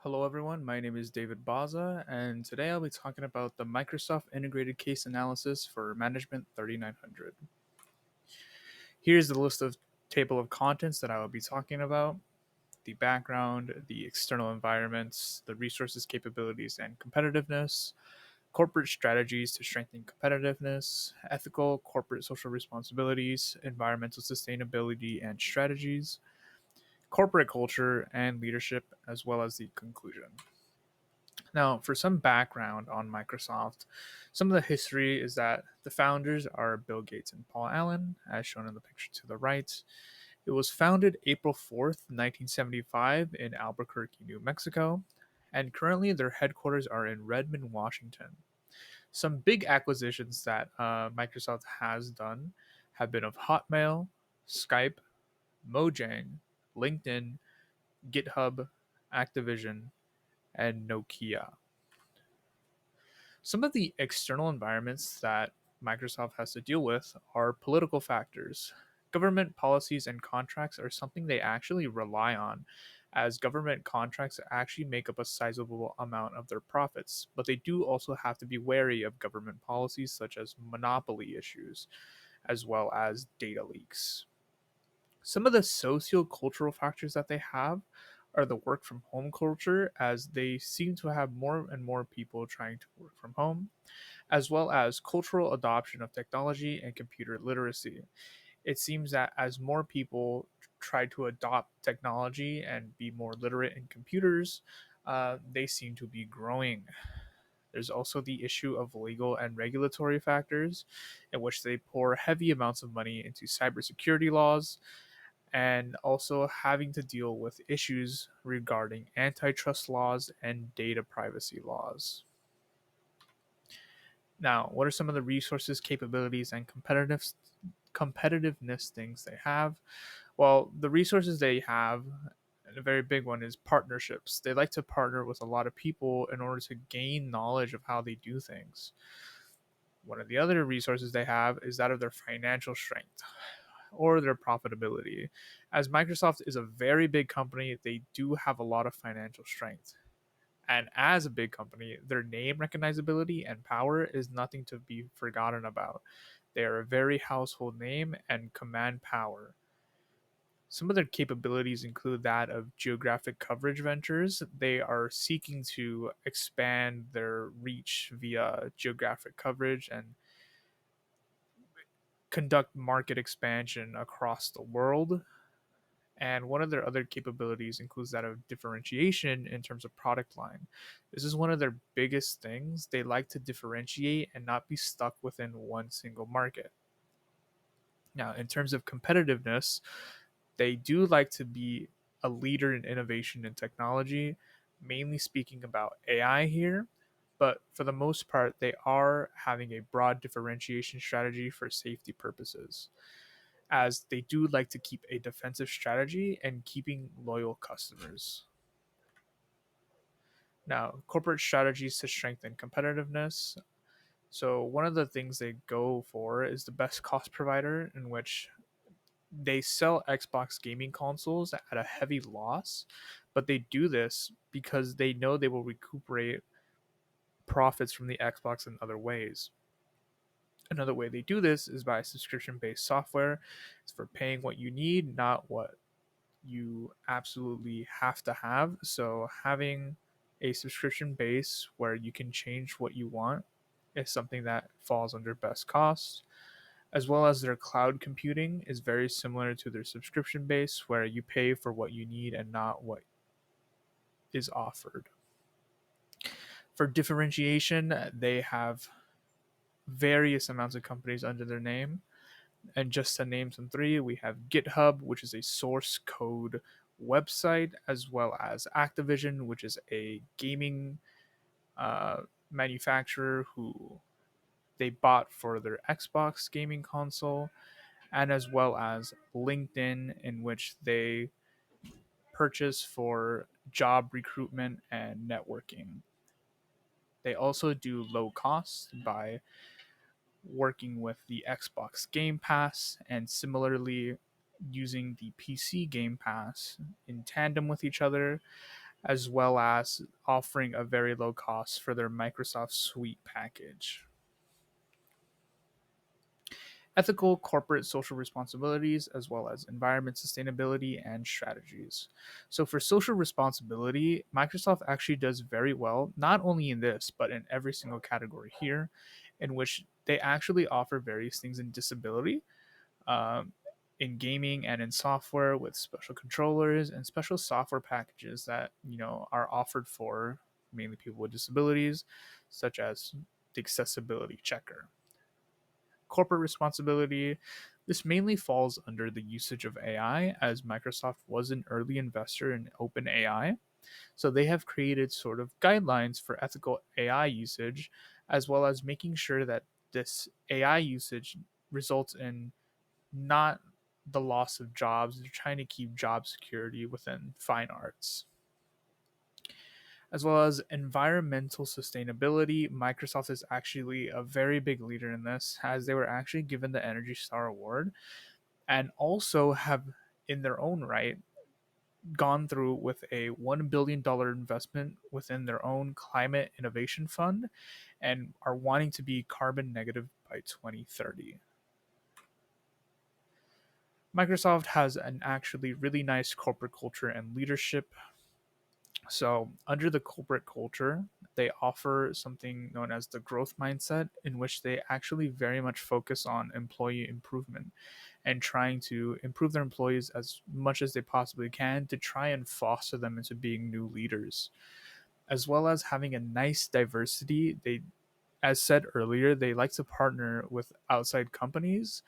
Hello, everyone. My name is David Baza, and today I'll be talking about the Microsoft Integrated Case Analysis for Management 3900. Here's the list of table of contents that I will be talking about: the background, the external environments, the resources, capabilities, and competitiveness, corporate strategies to strengthen competitiveness, ethical corporate social responsibilities, environmental sustainability and strategies, corporate culture and leadership, as well as the conclusion. Now, for some background on Microsoft, some of the history is that the founders are Bill Gates and Paul Allen, as shown in the picture to the right. It was founded April 4th, 1975, in Albuquerque, New Mexico, and currently their headquarters are in Redmond, Washington. Some big acquisitions that Microsoft has done have been of Hotmail, Skype, Mojang, LinkedIn, GitHub, Activision, and Nokia. Some of the external environments that Microsoft has to deal with are political factors. Government policies and contracts are something they actually rely on, as government contracts actually make up a sizable amount of their profits, but they do also have to be wary of government policies such as monopoly issues, as well as data leaks. Some of the socio-cultural factors that they have are the work from home culture, as they seem to have more and more people trying to work from home, as well as cultural adoption of technology and computer literacy. It seems that as more people try to adopt technology and be more literate in computers, they seem to be growing. There's also the issue of legal and regulatory factors, in which they pour heavy amounts of money into cybersecurity laws, and also having to deal with issues regarding antitrust laws and data privacy laws. Now, what are some of the resources, capabilities, and competitiveness things they have? Well, the resources they have, and a very big one, is partnerships. They like to partner with a lot of people in order to gain knowledge of how they do things. One of the other resources they have is that of their financial strength or their profitability. As Microsoft is a very big company, they do have a lot of financial strength. And as a big company, their name recognizability and power is nothing to be forgotten about. They are a very household name and command power. Some of their capabilities include that of geographic coverage ventures. They are seeking to expand their reach via geographic coverage and conduct market expansion across the world. And one of their other capabilities includes that of differentiation in terms of product line. This is one of their biggest things. They like to differentiate and not be stuck within one single market. Now, in terms of competitiveness, they do like to be a leader in innovation and technology, mainly speaking about AI here. But for the most part, they are having a broad differentiation strategy for safety purposes, as they do like to keep a defensive strategy and keeping loyal customers. Now, corporate strategies to strengthen competitiveness. So, one of the things they go for is the best cost provider, in which they sell Xbox gaming consoles at a heavy loss, but they do this because they know they will recuperate profits from the Xbox in other ways. Another way they do this is by subscription based software. It's for paying what you need, not what you absolutely have to have. So having a subscription base where you can change what you want is something that falls under best cost. As well as their cloud computing is very similar to their subscription base, where you pay for what you need and not what is offered. For differentiation, they have various amounts of companies under their name. And just to name some three, we have GitHub, which is a source code website, as well as Activision, which is a gaming manufacturer who they bought for their Xbox gaming console, and as well as LinkedIn, in which they purchase for job recruitment and networking. They also do low cost by working with the Xbox Game Pass and similarly using the PC Game Pass in tandem with each other, as well as offering a very low cost for their Microsoft Suite package. Ethical corporate social responsibilities, as well as environment sustainability and strategies. So, for social responsibility, Microsoft actually does very well, not only in this, but in every single category here, in which they actually offer various things in disability. Um, in gaming and in software with special controllers and special software packages that are offered for mainly people with disabilities, such as the accessibility checker. Corporate responsibility. This mainly falls under the usage of AI, as Microsoft was an early investor in OpenAI. So they have created sort of guidelines for ethical AI usage, as well as making sure that this AI usage results in not the loss of jobs. They're trying to keep job security within fine arts. As well as environmental sustainability, Microsoft is actually a very big leader in this, as they were actually given the Energy Star Award and also have, in their own right, gone through with a $1 billion investment within their own climate innovation fund and are wanting to be carbon negative by 2030. Microsoft has an actually really nice corporate culture and leadership. So, under the corporate culture, they offer something known as the growth mindset, in which they actually very much focus on employee improvement and trying to improve their employees as much as they possibly can to try and foster them into being new leaders, as well as having a nice diversity. They, as said earlier, they like to partner with outside companies,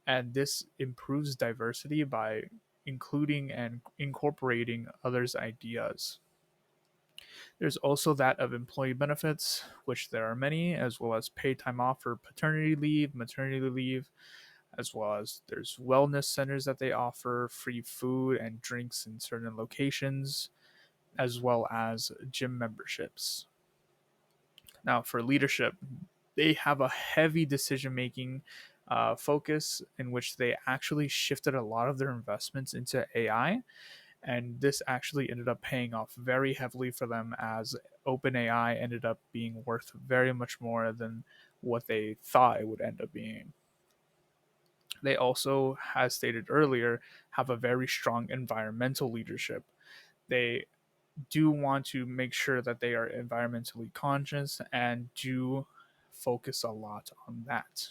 and this improves diversity by including and incorporating others' ideas. There's also that of employee benefits, which there are many, as well as paid time off for paternity leave, maternity leave, as well as there's wellness centers that they offer, free food and drinks in certain locations, as well as gym memberships. Now, for leadership, they have a heavy decision making focus in which they actually shifted a lot of their investments into AI, and this actually ended up paying off very heavily for them, as OpenAI ended up being worth very much more than what they thought it would end up being. They also, as stated earlier, have a very strong environmental leadership. They do want to make sure that they are environmentally conscious and do focus a lot on that.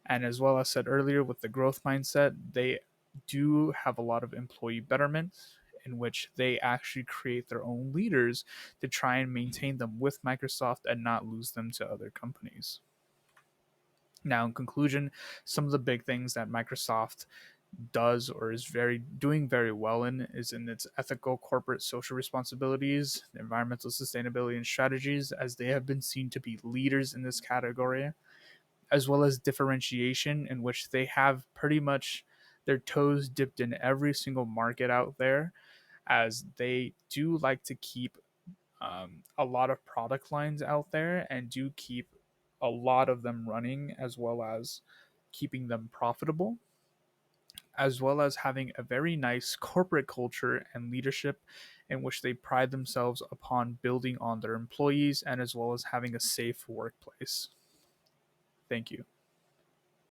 And as well as said earlier, with the growth mindset, they do have a lot of employee betterment in which they actually create their own leaders to try and maintain them with Microsoft and not lose them to other companies. Now, in conclusion, some of the big things that Microsoft does or is very doing very well in is in its ethical corporate social responsibilities, environmental sustainability and strategies, as they have been seen to be leaders in this category, as well as differentiation, in which they have pretty much their toes dipped in every single market out there, as they do like to keep a lot of product lines out there and do keep a lot of them running, as well as keeping them profitable, as well as having a very nice corporate culture and leadership in which they pride themselves upon building on their employees and as well as having a safe workplace. Thank you.